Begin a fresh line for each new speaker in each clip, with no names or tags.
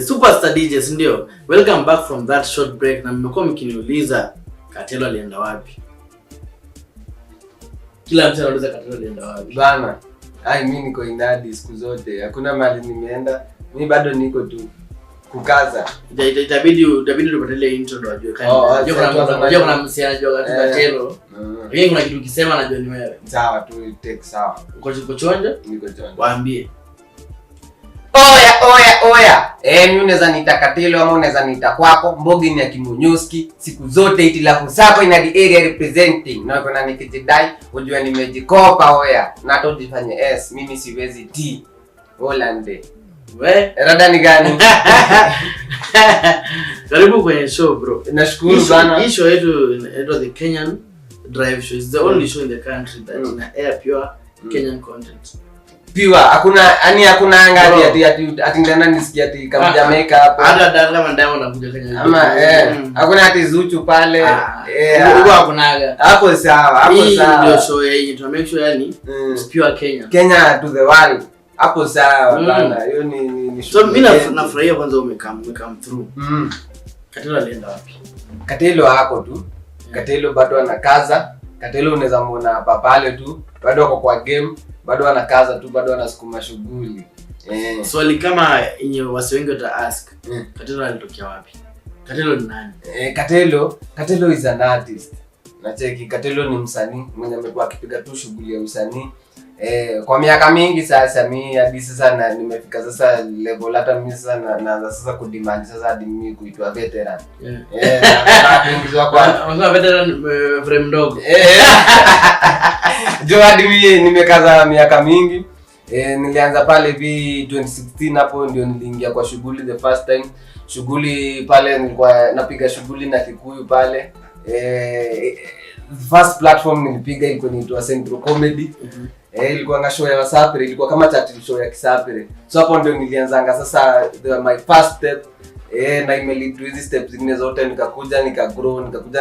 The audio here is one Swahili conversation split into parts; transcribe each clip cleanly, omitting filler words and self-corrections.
superstar DJs ndio. Welcome back from that short break. Na mmekuwa mkiniuliza Katelo alienda wapi? Kila mtu anauliza Katelo alienda wapi?
Bana. Mimi niko inadi siku zote. Hakuna mahali nimeenda. Mimi bado niko tu kukaza.
Itabidi tupatele intro ndo ajue kama. Unajua kuna msichana anajua Katelo. Yeye kuna kitu kisema anajua ni wewe.
Sawa tu take sawa.
Uko chonja?
Niko chonja.
Waambie.
Oya. Mimi unaweza niita Katelo ama unaweza niita kwako. Mbogi ni ya Kimunyoski. Siku zote itilafu sako ina the area representing. Na kuna nikitidai unajua nimejikopa oya. Na hata ujifanye S. Mimi siwezi T. Holande.
We
rada ni gani?
Karibu kwenye show bro.
Nashukuru bana.
Hii show yetu the Kenyan Drive Show. It's the only show in the country that ina air pure Kenyan content.
Pure, hakuna anga ati ndana nisikia ati kama Jamaica hapo.
Hata Dar kama Diamond anakuja Kenya.
Ama hakuna ati Zuchu pale.
Huko hakunaga.
Hapo sawa, hapo sawa.
Hii ndio show yetu. To make sure yani it's pure Kenya.
Kenya to the world. Hapo sawa bana. Hiyo ni
so mimi nafurahia kwanza umecome through. Katelo alienda wapi?
Katelo hako tu. Katelo bado anakaza. Katelo unaweza muona hapa pale tu. Bado wako kwa game. Bado anakaza tu, bado anasukuma shughuli.
Swali kama yenye wasi wengi wata ask. Katelo alitokea wapi? Katelo ni nani?
Katelo is an artist. Nacheki Katelo ni msanii mwenye amekuwa akipiga tu shughuli ya usanii. Kwa miaka mingi sasa mimi hadi sasa nimefika sasa level hata mimi sasa naanza sasa kudemand sasa hadi mimi kuitwa veteran. Na kuingizwa kwa
veteran frame ndogo.
Jo hadi mimi nimekaza miaka mingi. Nilianza pale 2016 hapo ndio niliingia kwa shughuli the first time. Shughuli pale nilikuwa napiga shughuli na Kikuyu pale. First platform nilipiga ilikuwa inaitwa Central Comedy. Ilikuwa nga show ya Wasapere, ilikuwa kama chat show ya Kisapere. So hapo ndio nilianzanga sasa my first step. Na imelead to hizi steps zingine zote nikakuja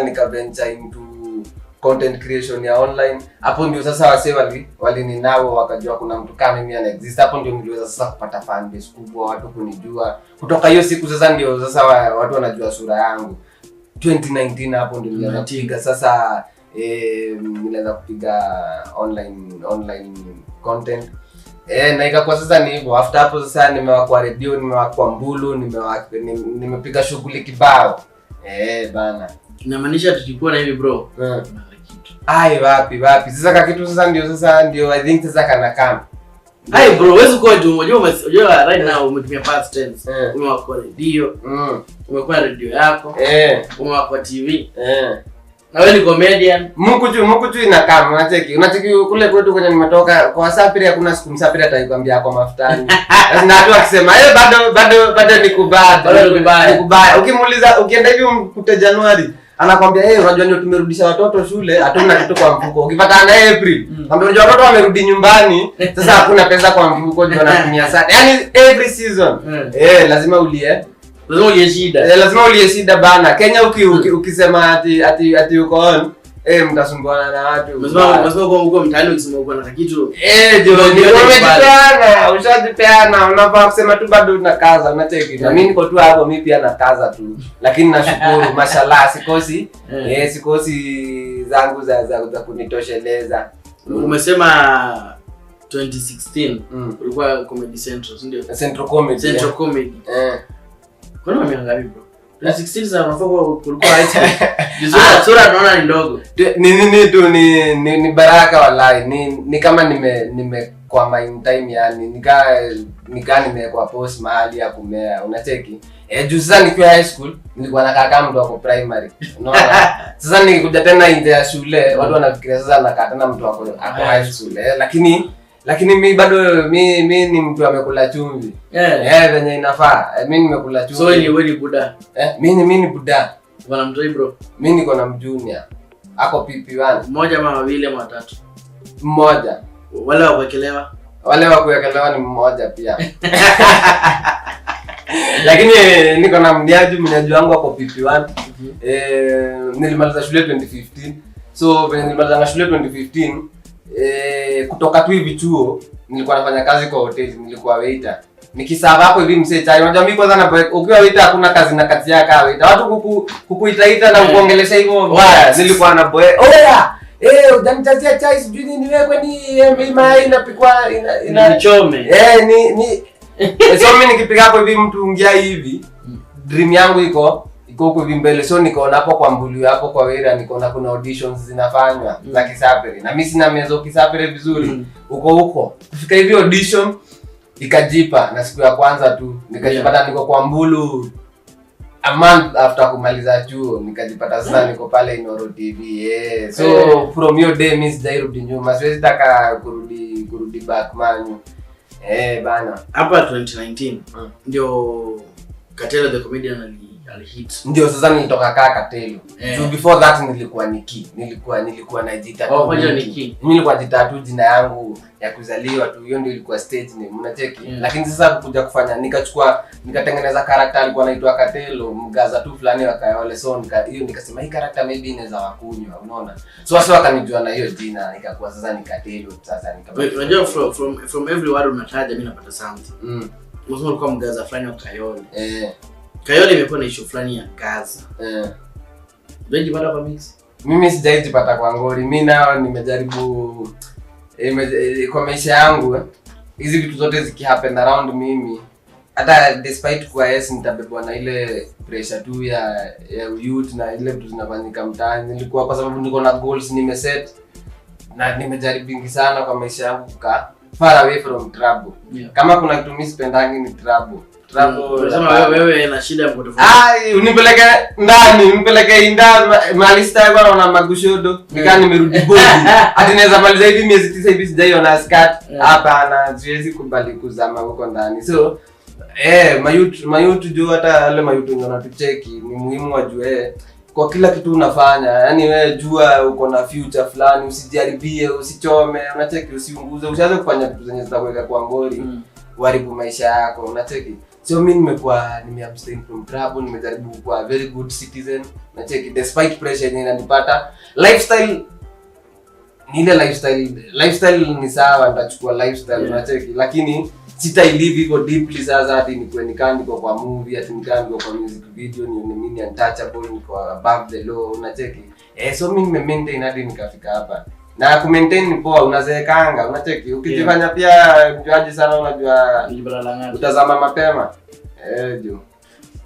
nika venture into content creation ya online. Hapo ndio sasa wasee walininao wakajua kuna mtu kama mimi ana exist. Hapo ndio niliweza sasa kupata fan base kubwa, watu kunijua. Kutoka hiyo siku sasa ndio sasa watu wanajua sura yangu. 2019 hapo ndio nilianza kupiga sasa nilianza kupiga online content. Na ikakuwa sasa ni hivyo. After hapo sasa nimewakwa radio, nimewakwa Mbulu, nimepiga shughuli kibao. Bana.
Inamaanisha tulikuwa na hivi bro.
Wapi. Sasa kitu sasa ndio I think sasa kana kama.
Bro, wewe uko tu unajua right now umetumia past tense. Umewakwa radio. Umekuwa radio yako. Umewakwa TV. Na wewe ni comedian.
Mukuchu inakaa unacheki kule kwetu kwenye nimetoka kwa Wasapere hakuna siku Msapere atakwambia kwa mafutani. Na watu wakisema bado nikubaya. Ukimuuliza ukienda hivi mkute Januari anakwambia unajua ndio tumerudisha watoto shule hatuna kitu kwa mfuko. Ukipata na April unajua watoto wamerudi nyumbani sasa hakuna pesa kwa mfuko ndio wanatumia sana. Yaani every season lazima ulie shida. Lazima ulie shida bana. Kenya ukisema ati uko on mtasumbuana na watu.
Lazima uko mtaani ukisema uko na kitu.
Ndio ushajipeana. Unafaa kusema tu bado unakaza, unacheki. Na mimi niko tu hapo, mimi pia nakaza tu. Lakini nashukuru mashallah sikosi zangu za kunitosheleza.
Umesema 2016 ulikuwa Comedy Central, ndio?
Central Comedy.
Kuna miaka ngapi bro? 2016 sasa unafaa kulikuwa high school. Sura tunaona ni ndogo.
Ni baraka wallahi. Ni kama nime kwa my time yani nikaa nimekuwa post mahali ya kumea. Unacheki? Juu sasa nikiwa high school nilikuwa nakaa kama mtu wako primary. Unaona? Sasa nikikuja tena nje ya shule watu wanafikiria sasa nakaa tena mtu wako high school. Lakini mimi bado mimi ni mtu amekula chumvi. Venye inafaa. Mimi nimekula chumvi.
So wewe ni buda.
Mimi ni buda.
Bwana mtoi bro.
Mimi niko na mjunior. Ako PP1.
Mmoja ama wawili ama watatu?
Mmoja.
Wale wa kuwekelewa?
Wale wa kuwekelewa ni mmoja pia. Lakini niko na mniaji wangu wako PP1. Nilimaliza shule 2015. So when nilimaliza shule 2015 kutoka tu hivi chuo nilikuwa nafanya kazi kwa hoteli, nilikuwa waiter. nikisava hapo hivi msee chai. Unajua mimi kwanza na ukiwa waiter hakuna kazi na kazi yake waiter. Watu kukuita na kuongelesha hivyo waya. Nilikuwa na boy. Oya. Ujanitazia chai sijui nini wewe kwani mimi inapikwa ina
chome.
Ni so mimi nikipiga hapo hivi mtu ungia hivi. Dream yangu iko huko hivi mbele. So nikaona hapo kwa Mbulu hapo kwa Wera nikaona kuna auditions zinafanywa za Kisapere. Na mimi sina mezo Kisapere vizuri. Huko. Kufika hivi audition ikajipa na siku ya kwanza tu nikajipata niko kwa Mbulu a month after kumaliza chuo nikajipata sasa niko pale Inoro TV. So from your day miss Jairudi nyuma siwezi taka kurudi back man. Bana
hapa 2019 ndio Katelo the comedian alihit.
Ndio sasa nilitoka Katelo. So before that nilikuwa nilikuwa najiita.
Kwanza Niki.
Mimi nilikuwa najiita tu jina yangu ya kuzaliwa tu. Hiyo ndio ilikuwa stage name. Unacheki? Lakini sasa kuja kufanya nikatengeneza character alikuwa anaitwa Katelo, mgaza tu fulani wa Kayole. So hiyo nikasema hii character maybe inaweza wakunywa, unaona? So sasa wakanijua na hiyo jina nikakuwa sasa ni Katelo sasa nikabaki.
Unajua from every word unataja mimi napata something. Unasema ulikuwa mgaza fulani wa Kayole. Kayole imekuwa na issue fulani ya Gaza. Wewe bado kwa mix?
Mimi sijaijipata kwa ngori. Mimi nao nimejaribu kwa maisha yangu hizi vitu zote zikihappen around mimi. Hata despite kwa nitabebwa na ile pressure tu ya youth na ile vitu zinafanyika mtaani. Nilikuwa kwa sababu niko na goals nimeset na nimejaribu sana kwa maisha yangu kukaa far away from trouble. Kama kuna kitu mimi sipendangi ni trouble.
Unasema wewe na shida ya mtoto.
Unipeleke ndani, unipeleke ndani mali sitaki na magushodo. Nikani nimerudi bodi. Hadi naweza maliza hivi miezi 9 hivi sijaiona skirt. Hapana, siwezi kubali kuzama huko ndani. So mayutu juu hata wale mayutu ndio wanatucheki. Ni muhimu wajue kwa kila kitu unafanya. Yaani wewe jua uko na future fulani, usijaribie, usichome, unacheki, usiunguze, usianze kufanya vitu zenye zitakuweka kwa ngori. Uharibu maisha yako, unacheki. So mimi nimeabstain from trouble, nimejaribu kuwa very good citizen, unacheki, despite pressure yenye inanipata. Lifestyle ni ile lifestyle ni sawa, nitachukua lifestyle, unacheki, lakini sitailive hivyo deeply sasa hadi nikuwe niko kwa movie, hadi niko kwa music video, ni mimi untouchable, niko above the law, unacheki. So mimi nimemaintain hadi nikafika hapa. Na ku-maintain ni poa, unazeekanga, unacheki. Ukijifanya pia mjuaji sana unajua utazama mapema. Jo.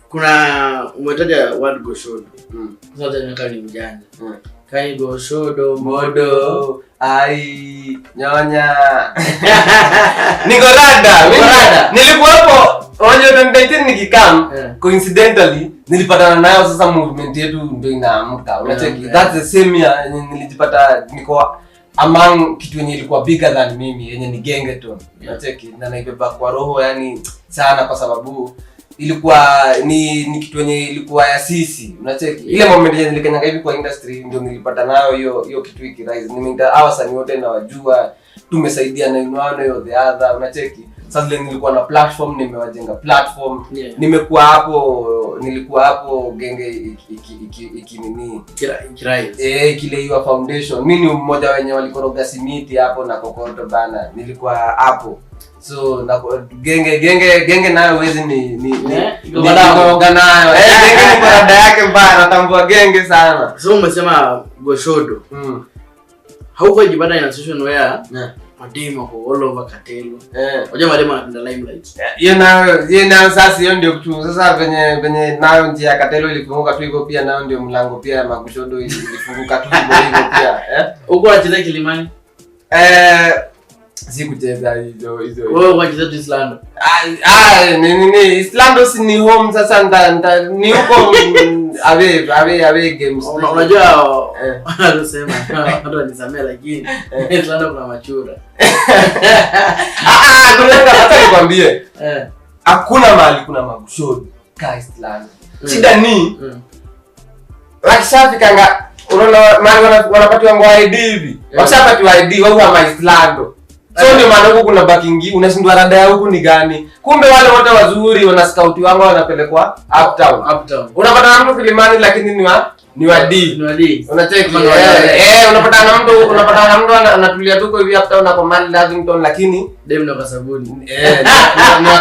Kuna umetaja word goshodo. Sasa naka ni mjanja. Kai goshodo modo ai nyonya. Niko rada. Nilikuwa hapo onyo 2019 nikikam coincidentally nilipatana nayo sasa movement yetu ndio inaamka. Unacheki. That's the same year nilijipata niko among kitu yenye ilikuwa bigger than mimi yenye ni Gengeton. Unacheki na naibeba kwa roho yani sana kwa sababu ilikuwa ni kitu yenye ilikuwa ya sisi. Unacheki ile moment yenye nilikanyaga hivi kwa industry ndio nilipata nayo hiyo kitu iki rise. Nimeita wasanii wote na wajua tumesaidia na one or the other. Unacheki sasa ile nilikuwa na platform, nimewajenga platform. Nilikuwa hapo Genge iki nini kirai kile hiyo foundation. Mimi ni mmoja wenye walikoroga simiti hapo na kokoto bana, nilikuwa hapo. So na genge nayo wezi ni koroga nayo. Genge ni barada yake mbaya, natambua genge sana. So umesema goshodo. Hauko jibada ina situation where mademo kwa all over Katelo. Unajua mademo anapenda limelight.
Hiyo nayo sasa hiyo ndio kitu. Sasa venye nayo njia ya Katelo ilifunguka tu hivyo pia nayo ndio mlango pia ya magushodo ilifunguka tu hivyo pia.
Uko unacheza Kilimani?
Sikucheza hizo.
Wewe unacheza tu Islando.
Ni Islando si ni home sasa ni huko away games.
Unajua anasema watu wanisamea lakini Islando kuna machura.
Hata nikwambie. Hakuna mahali kuna magushodo ka Islando. Shida ni wakishafika unaona mahali wanapatiwa ngo ID hivi. Wakishapatiwa ID wao kama Islando. So ndio maana huko kuna backing, unashindwa rada ya huku ni gani. Kumbe wale wote wazuri wana scout wangu wanapelekwa uptown. Unapata mtu Kilimani lakini ni wa D. Unacheki unapata na mtu anatulia tuko hivi uptown na Komali Lavington lakini
dem ndo kasabuni.
Ni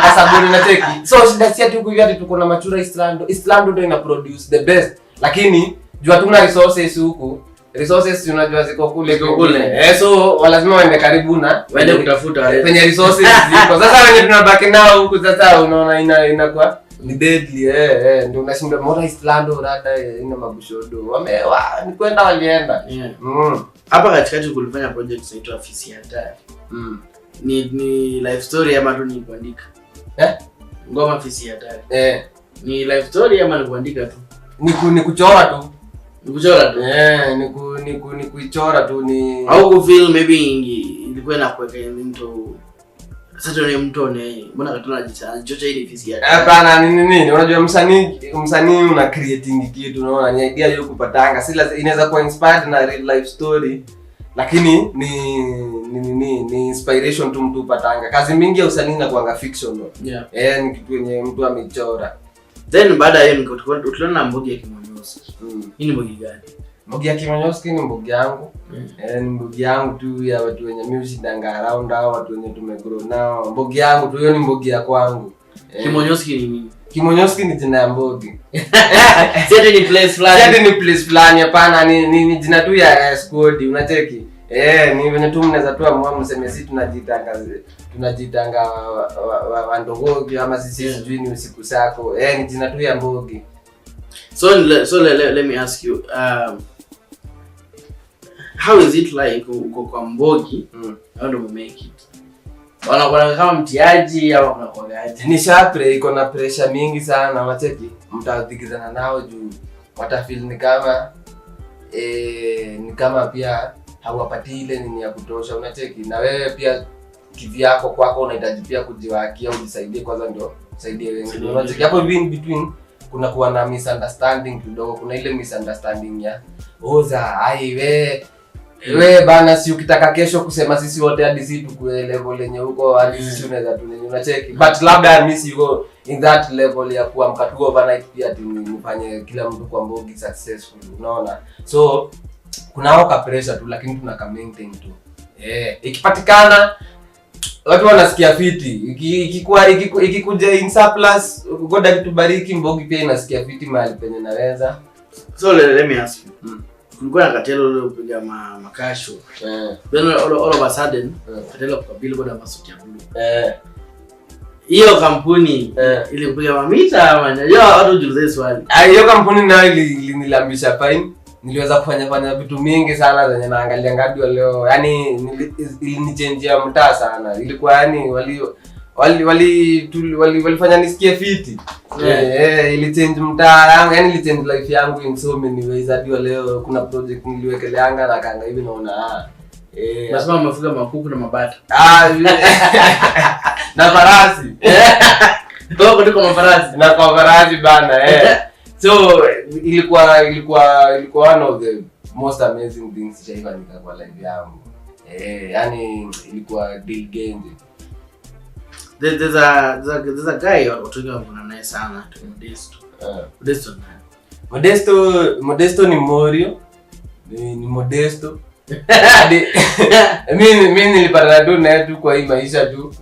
kasabuni unacheki. So shida si ati huko hivi ati tuko na Machura Eastland ndio ina produce the best. Lakini jua tuna resources huku. Resources unajua ziko kule. So lazima waende karibu na
waende kutafuta wale
penye resources ziko. Sasa wenye tunabaki nao huku sasa unaona inakuwa ni deadly ndio unashinda Mora Eastland rada ina Mabushodo. Ni kwenda walienda.
Hapa katikati kulifanya project inaitwa Afisi Hatari. Ni life story ama tu ni kuandika? Ngoma Afisi Hatari. Ni life story ama ni kuandika tu?
Ni kuchora tu.
Nikuchora tu.
Ni kuichora tu ni
au ku feel maybe ilikuwa inakuweka mtu sasa ni mtone. Mbona katuna jichocha ile Afisi Hatari?
Hapana nini unajua msanii una creating kitu unaona ni idea hiyo kupatanga. Si lazima inaweza kuwa inspired na real life story lakini ni inspiration tu mtu patanga. Kazi mingi ya usanii na kuanga fiction. Ni kitu yenye mtu amechora.
Then baada ya hiyo tuliona Mbogi ya Kimonyoski. Hii ni Mbogi gani?
Mbogi ya Kimonyoski ni Mbogi yangu. Ni Mbogi yangu tu ya watu wenye music danga around hao watu wenye tumegrow nao. Mbogi yangu tu hiyo ni Mbogi ya kwangu.
Kimonyoski ni nini?
Kimonyoski ni jina ya Mbogi.
Sasa ni place fulani.
Sasa ni place fulani hapana ni jina tu ya squad unacheki. Ni venye tu mnaweza tu amua mseme sisi tunajitanga wandogogi ama sisi sijui ni usiku sako. Ni jina tu ya Mbogi.
So let me ask you how is it like uko kwa Mbogi how do you make it? Wanakuwa kama mtiaji au wanakuwa gaji?
Ni sharpre iko na pressure mingi sana unacheki. Mtadigizana nao juu watafeel ni kama pia hawapati ile nini ya kutosha unacheki. Na wewe pia kivyako kwako unahitaji pia kujiwakia ujisaidie kwanza ndio usaidie wengine. Unacheki hapo in between kuna kuwa na misunderstanding kidogo. Kuna ile misunderstanding ya oza wewe bana si ukitaka kesho kusema sisi wote hadi sisi tukue level lenye huko hadi sisi unaweza tu nini unacheki. But labda miss you go in that level ya kuwa mkatu overnight pia nifanye kila mtu kwa Mbogi successful unaona. So kuna hao pressure tu lakini tunaka maintain tu. Ikipatikana watu wanasikia fiti. Ikikuja in surplus God akitubariki Mbogi pia inasikia fiti mahali penye naweza.
So let me ask you. Kulikuwa na Katelo leo kupiga makasho. Then all of a sudden Katelo kwa Billboard na masuti ya blue. Hiyo kampuni ile kupiga mamita ama unajua watu jiulize swali.
Hiyo kampuni nayo ilinilambisha fine. Niliweza kufanya vitu mingi sana zenye naangalia ngadi leo. Yaani ilichange mtaa sana. Ilikuwa yani walifanya nisikie fiti. Ilichange mtaa yangu, yani ilichange life yangu in so many ways. Hadi leo kuna project niliwekeleanga na kanga hivi naona
nasema umefuga makuku na mabata.
Na farasi.
Ndio ndiko mafarasi.
Na kwa farasi bana So ilikuwa one of the most amazing things shaifanyika kwa life yangu. Yani ilikuwa deal game.
There's a guy watu naye sana
Modesto ni Morio. Ni Modesto. Mimi nilipata tu na tu kwa hii maisha tu.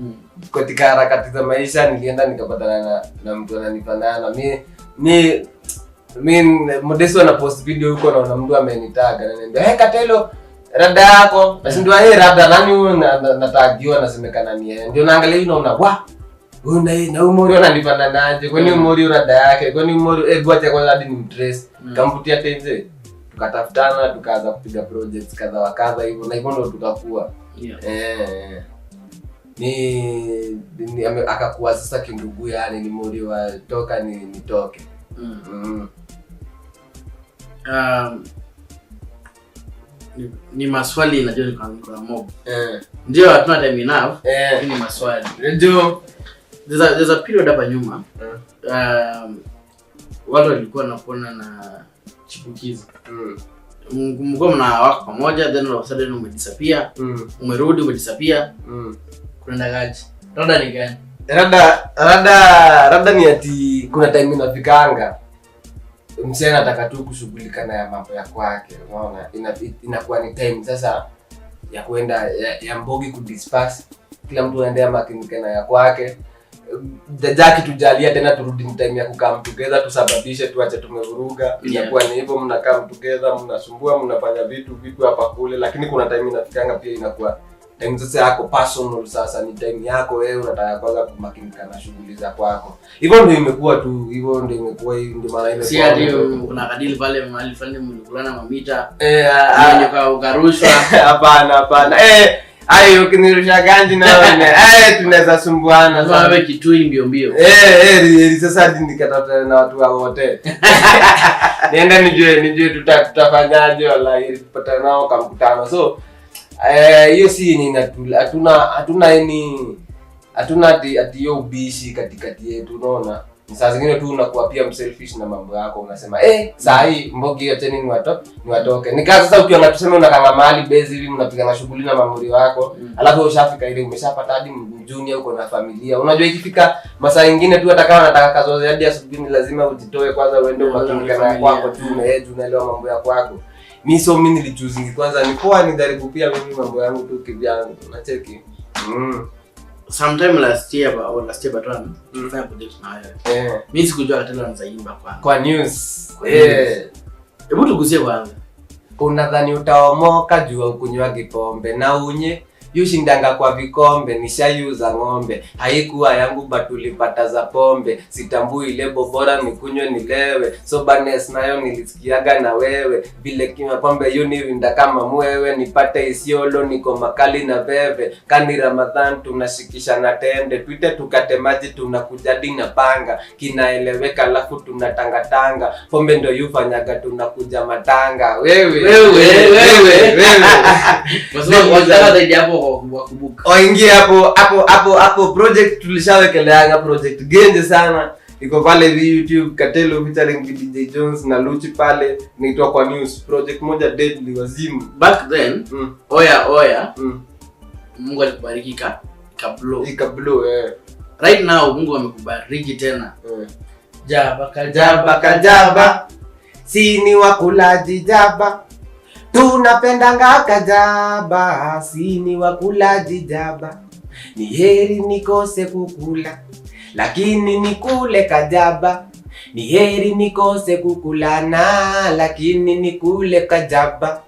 Katika harakati za maisha nilienda nikapatana na mtu ananifanana. Mimi Modesto na post video huko naona mtu amenitaga ananiambia Katelo rada yako basi ndio rada nani huyo natagiwa nasemekana ni yeye ndio naangalia hivi naona na Umori ananifanana aje kwani Umori rada yake kwani Umori goacha kwa hadi ni trace kamputia tenze tukatafutana tukaanza kupiga projects kadha wa kadha hivyo na hivyo ndo tukakuwa ni akakuwa sasa kindugu yani ni Umori wa toka nitoke.
Ni maswali najua ni kwa mob. Ndio hatuna time enough. Ni maswali.
Ndio
there's a period hapa nyuma. Watu walikuwa wanakuona na chipukizi. mko mna wako pamoja, then all of a sudden umedisappear, umerudi umedisappear. Kuna gaji. Rada ni gani?
Rada ni ati kuna time inafikanga msee anataka tu kushughulika na mambo ya kwake, unaona, inakuwa ni time sasa ya kwenda ya mbogi kudisperse, kila mtu aendea makinika na ya kwake. Jaki tujalia tena turudi ni time ya kukaa together, tusababishe tuache tumevuruga. Inakuwa ni hivyo, mnakaa together, mnasumbua, mnafanya vitu hapa kule, lakini kuna time inafikanga pia inakuwa time sasa yako personal. Sasa ni time yako wewe, unataka kwanza kumakinika na shughuli za kwako. Hivyo ndio imekuwa tu, hivyo ndio imekuwa, ndio maana ile
si hadi kuna kadili pale mahali fulani mlikulana mamita ukarushwa.
Hapana. Ayo ukinirusha ganji na wewe tunaweza sumbuana
sana. Wewe kitui mbio.
Sasa hadi nikatafuta na watu wao wote. Nienda nijue tutafanyaje, wala ili tupata nao kamkutano. So hiyo si ni hatuna ati hiyo ubishi katikati yetu, unaona. Saa zingine tu unakuwa pia mselfish na mambo yako, unasema saa hii mbogi yote ni watoke. Nikaa sasa ukiona tuseme unakanga mahali base hivi mnapiga na shughuli na mamuri wako, alafu ushafika ile umeshapata hadi junior uko na familia. Unajua ikifika masaa nyingine tu hata kama nataka kazoezi hadi asubuhi ni lazima ujitoe kwanza uende umakinika na kwako tu unaelewa mambo ya kwako. Mimi nilichoose kwanza ni poa nijaribu pia mimi mambo yangu tu kivyangu. Unacheki?
Sometime last year but one tulifanya project na wewe. Mimi sikujua Katelo anazaimba
kwa news.
Hebu tugusie kwanza.
Unadhani utaomoka juu ukunywa kipombe na unye yushindanga kwa vikombe, nishayuza ng'ombe, haikuwa yangu batulipata za pombe, sitambui lebo bora nikunywe nilewe, soberness nayo nilisikiaga na wewe, vile kima pombe yunirinda kama mwewe, nipate Isiolo niko makali na bebe, kani Ramadhan tunashikisha na tende, twite tukate maji tunakujadi na panga, kinaeleweka alafu tunatangatanga, pombe ndo yufanyaga tunakuja matanga, wewe.
Kwa sababu wataka zaidi hapo wakubuka.
Oingie hapo project tulishawekeleanga project genje sana. Iko pale YouTube Katelo featuring DJ Jones na Luchi pale, inaitwa kwa news. Project moja deadly wazimu.
Back then, oya. Mungu alikubariki ikablow. Right now Mungu amekubariki tena.
Jaba kajaba. Sini wakulaji jaba. Tunapendanga kajaba, sini wakulaji jaba. Ni heri nikose kukula, lakini nikule kajaba. Ni heri nikose kukulana, lakini nikule kajaba.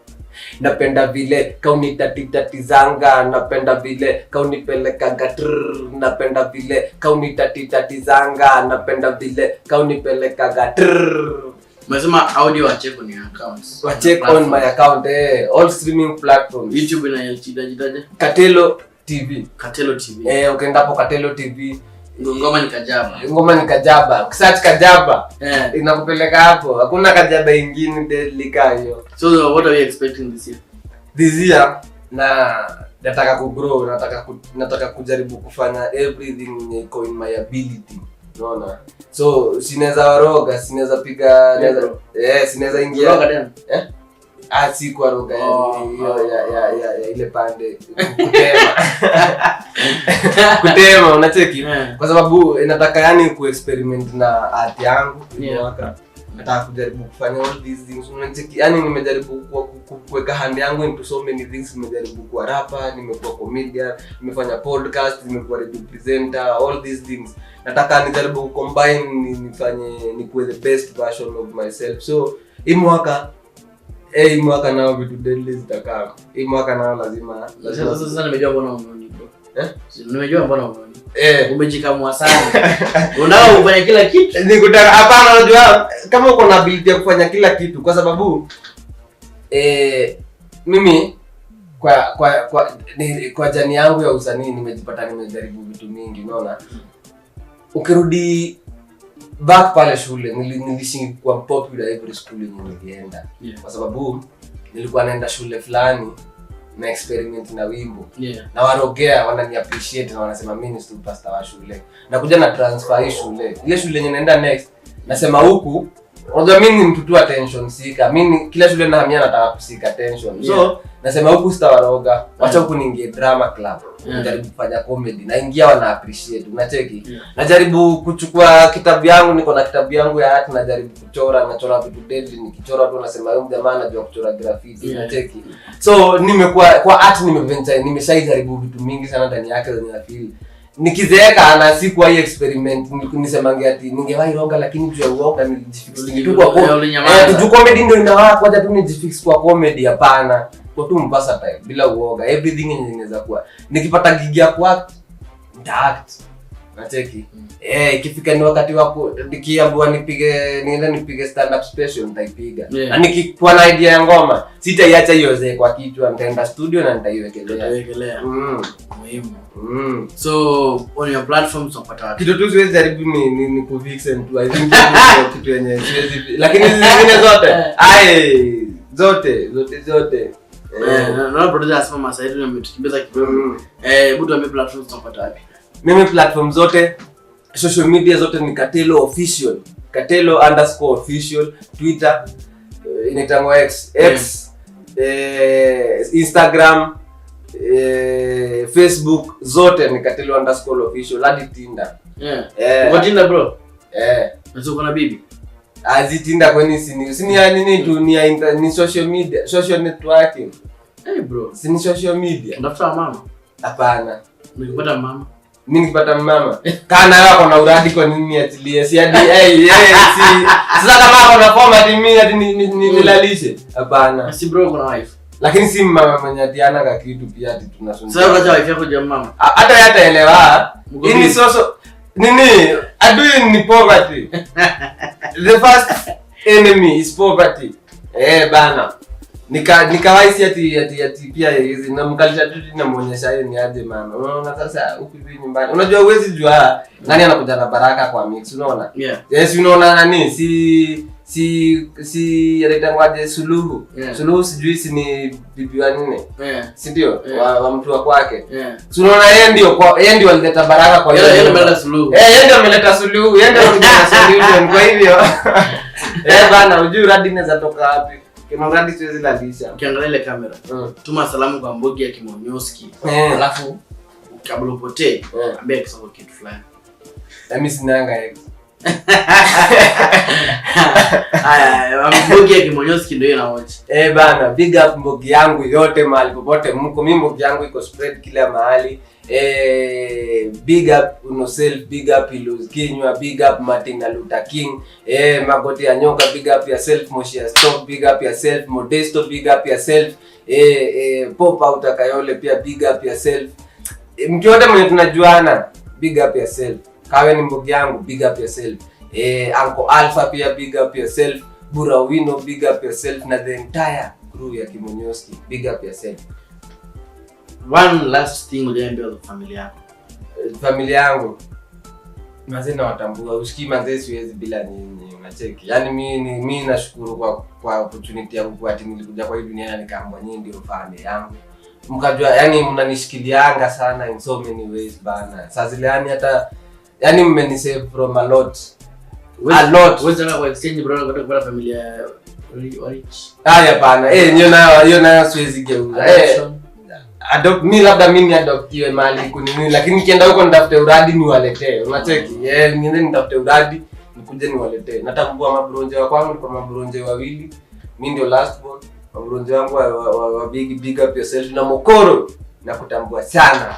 Napenda vile kaunitatitatizanga, napenda vile kaunipelekaga trrr, napenda vile kaunitatitatizanga, napenda vile kaunipelekaga trrr.
Umesema audio wacheck on your accounts.
Wacheck on my account, all streaming platforms.
YouTube inajitaje?
Katelo TV. Ukienda hapo Katelo TV. Ngoma ni kajaba. Ukisearch kajaba, inakupeleka hapo. Hakuna kajaba ingine deadly kayo.
So what are we expecting this year?
This year nataka kugrow, nataka kujaribu kufanya everything iko in my ability. Unaona? So sinaweza waroga, sinaweza piga, sinaweza ingia.
Roga tena?
Si kwa roga hiyo ya ile pande kutema unacheki. Kwa sababu nataka yani kuexperiment na art yangu mwaka. Nataka kujaribu kufanya all these things. Unacheki, yani nimejaribu kuweka hand yangu into so many things. Nimejaribu kuwa rapper, nimekuwa comedian, nimefanya podcast, nimekuwa radio presenter, all these things. Nataka nijaribu combine, nikuwe the best version of myself. So hii mwaka nao vitu deadly zitakaa. Hii mwaka nao lazima.
Sasa nimejua mbona unaoni bro. Nimejua mbona unaoni. Umejikamua sana. Unao ufanya kila kitu.
Nikutaka hapana, unajua kama uko na ability ya kufanya kila kitu, kwa sababu mimi kwa jani yangu ya usanii nimejaribu vitu mingi, unaona. Ukirudi back pale shule nilishi kwa popular every school nilienda. Kwa sababu nilikuwa naenda shule fulani na experiment na wimbo. Na warogea wanani appreciate na wanasema mimi ni superstar wa shule. Na kuja na transfer hii shule. Ile shule yenye naenda next nasema huku Unajua mimi ni mtu tu attention seeker. Mimi kila shule nahamia nataka kusika attention. So nasema huku sitawaroga. Wacha huku niingie drama club. Najaribu kufanya comedy. Naingia wana appreciate. Unacheki? Najaribu kuchukua kitabu yangu, niko na kitabu yangu ya art, najaribu kuchora, nachora vitu deadly, nikichora tu nasema huyu jamaa anajua kuchora graffiti. Unacheki? So nimekuwa kwa art nimeshajaribu vitu mingi sana ndani yake zenye nafeel. Nikizeeka na siku hii experiment nisemange ati ningewahi roga lakini juu ya uoga nijifix tu kwa comedy. Tu comedy ndio inawaka kwaja tu nijifix kwa comedy hapana. Kwa tu mpasa time bila uoga everything inaweza kuwa. Nikipata gig ya kwa act. Nacheki. Ikifika ni wakati wako nikiambiwa nipige stand up special nitaipiga. Na nikikuwa na idea ya ngoma sitaiacha iozee kwa kichwa, nitaenda studio na nitaiwekelea.
Muhimu. So on your platforms unapata wapi?
Kitu tu siwezi jaribu ni ku vixen tu. I think kitu yenye siwezi lakini zingine zote.
Na producer asema masa yetu nimetukimbiza kidogo. Hebu tuambie platforms unapata wapi?
Mimi platform zote, social media zote ni Katelo Official. Katelo_official, Twitter, inaitangwa X, Instagram, Facebook, zote ni Katelo_official, hadi Tinder.
Uko Tinder bro? Unataka kuona bibi?
Tinder kwani sini ya nini tu ni social media, social networking.
Bro.
Sini social media.
Unatafuta mama?
Hapana.
Nikipata mama.
Mimi nikipata mama. Kana wako na uradi kwa nini atilie? Si hadi sasa kama wako na format mimi hadi nilalishe. Hapana.
Si bro kuna wife.
Lakini si mama mwenye Diana ka kitu pia ati tunasonga.
Sasa unataka wife yako jamaa mama.
Hata yataelewa. Ini soso nini? Adui ni poverty. The first enemy is poverty. Bana. Nikawaisi ati pia hizi na mkalisha tu na muonyesha yeye ni aje mama. Unaona sasa huku hivi nyumbani. Unajua huwezi jua nani anakuja na baraka kwa mix, unaona? Yes, unaona nani? Si anaitangwaje Suluhu. Suluhu sijui si ni bibi wa nne. Si ndio? Wa mtu wa kwake. Si unaona yeye ndio alileta baraka kwa yeye. Yeye ndio Suluhu. Yeye ndio ameleta Suluhu. Yeye ndio ameleta solution kwa hivyo. Bana ujui radi inaweza toka wapi? Kama radi siwezi lalisha.
Ukiangalia ile kamera. Tuma salamu kwa Mbogi ya Kimonyoski. Alafu kabla upotee, ambia kisoko kitu fulani.
Mimi sinanga ex.
Mbogi ya Kimonyoski ndio ina watch.
Bana, big up Mbogi yangu yote mahali popote mko. Mimi Mbogi yangu iko spread kila mahali. Big up yourself, big up Iluz Kinywa, big up Martin Luther King, Magoti ya Nyoka, big up yourself, Moshia Stop, big up yourself, Modesto, big up yourself, Pop Out Kayole pia big up yourself. Mtu yote mwenye tunajuana, big up yourself. Kawe ni Mbogi yangu, big up yourself. Uncle Alpha pia big up yourself, Burawino big up yourself, na the entire crew ya Kimonyoski, big up yourself.
One last thing uliambia kwa familia yako.
Familia yangu mazee na watambua, usikii mazee siwezi bila nyinyi, unacheki. Yaani mimi nashukuru kwa opportunity yangu kwa ati nilikuja kwa hii dunia nikaamua nyinyi ndio familia yangu. Mkajua yani mnanishikilianga sana in so many ways bana. Sasa zile yani hata yani mmenisave from a lot. Wewe
kwa exchange bro kwa familia rich.
Hapana. Hiyo nayo siwezi geuza. Mimi labda mimi adoptiwe mali kunini, lakini nikienda huko nitafute uradi niwaletee. Unacheki? Niende nitafute uradi nikuje niwaletee. Natambua mabronje wa kwangu kwa mabronje wawili. Mimi ndio last born. Mabronje wangu wa big up yourself na Mokoro nakutambua sana.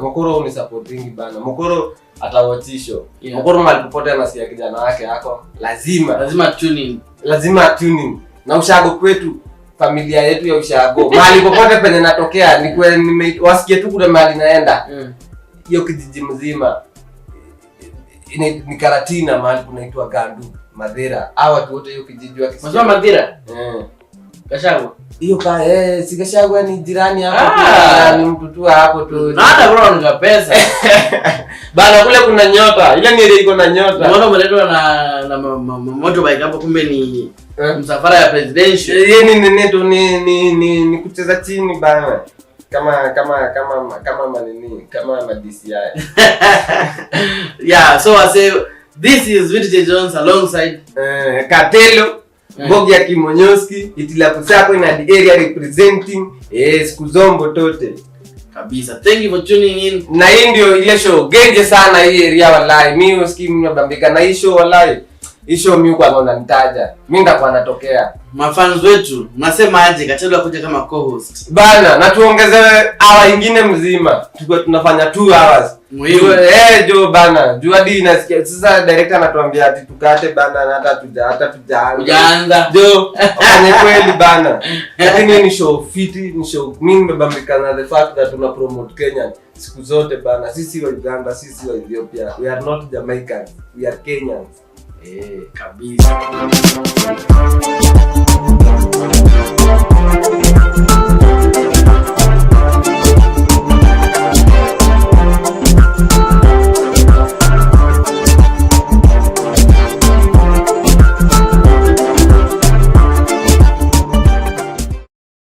Mokoro ni supporting bana. Mokoro atawachisho. Mokoro mali popote anasikia kijana wake yako lazima tune in. Na ushago kwetu familia yetu ya ushago. Mahali popote penye natokea ni wasikie tu kuna mahali naenda. Hiyo kijiji mzima ni Karatina mahali kunaitwa Gandu, Madhira. Hao watu wote hiyo kijiji wa
Kisii. Madhira? Kashago.
Hiyo si Kashago ni jirani hapo, ni mtu tu hapo tu.
Nada bro nika pesa.
Bana kule kuna nyota. Ile ni ile iko na nyota.
Unaona umeletwa na motorbike hapo kumbe ni msafara ya presidential.
Ni kucheza chini bana. Kama manini, kama DCI.
Yeah, so I say This is VTJ Jones alongside
Katelo, Bogi ya Kimonyoski, Itilapu Sako in the area representing siku zombo tote.
Kabisa. Thank you for tuning in.
Na hii ndio ile show genje sana hii area wallahi. Mimi usikii mnabambika na hii show wallahi. Hii show mimi kwa unanitaja. Mimi ndakuwa natokea.
Mafans wetu, mnasema aje Katelo akuja kama co-host?
Bana, na tuongezewe hour nyingine mzima. Tulikuwa tunafanya 2 hours.
Muhimu.
Jo bana, jua hadi nasikia sasa director anatuambia ati tukate bana na hata tujaanza. Jo, fanye kweli bana. Lakini ni show fiti, ni show mimi nimebambika na the fact that tuna promote Kenya siku zote bana. Sisi wa Uganda, sisi wa Ethiopia. We are not Jamaicans, we are Kenyans.
Kabisa.